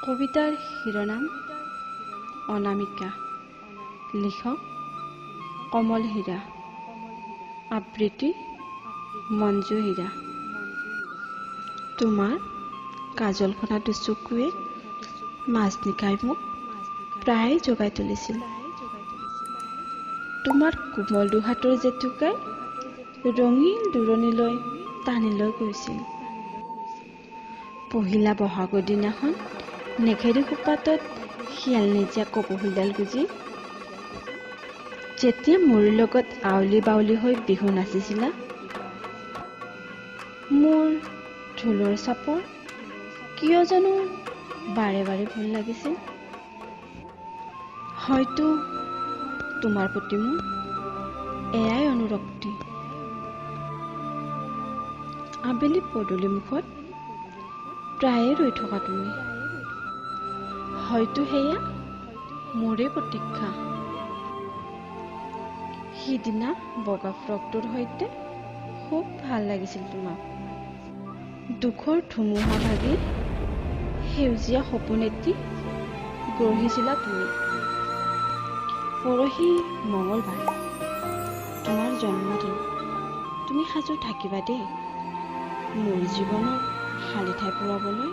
কবিতাৰ শিৰোনাম অনামিকা। লিখক কমল হীৰা। আবৃত্তি মঞ্জু হীৰা। তোমাৰ কাজল খনা দুচকুৱে মাজনিশাই মোক প্ৰায় জগাই তুলিছিল। তোমাৰ কোমল দুহাতৰ জেতুকাই ৰঙীন দূৰণিলৈ টানি লৈ গৈছিল। পহিলা বহাগৰ দিনাখন নেঘেৰি সোপাতত শিয়াল নিজিয়া কপৌফুলডাল গুজি যেতিয়া মোৰ লগত আউলি বাউলি হৈ বিহু নাচিছিলা, মোৰ ঢোলৰ চাপৰ কিয় জানো বাৰে বাৰে ভুল লাগিছিল। হয়তো তোমাৰ প্ৰতি মোৰ এয়াই অনুৰক্তি। আবেলি পদূলি মুখত প্ৰায়ে ৰৈ থকা তুমি, হয়তো সেয়া মোৰে প্ৰতীক্ষা। সিদিনা বগা ফ্ৰকটোৰ সৈতে খুব ভাল লাগিছিল তোমাক। দুখৰ ধুমুহা ভাগি সেউজীয়া সপোন এটি গঢ়িছিলা তুমি। পৰহি মঙলবাৰ, তোমাৰ জন্মদিন। তুমি সাজু থাকিবা দেই, মোৰ জীৱনৰ খালী ঠাই পূৰাবলৈ।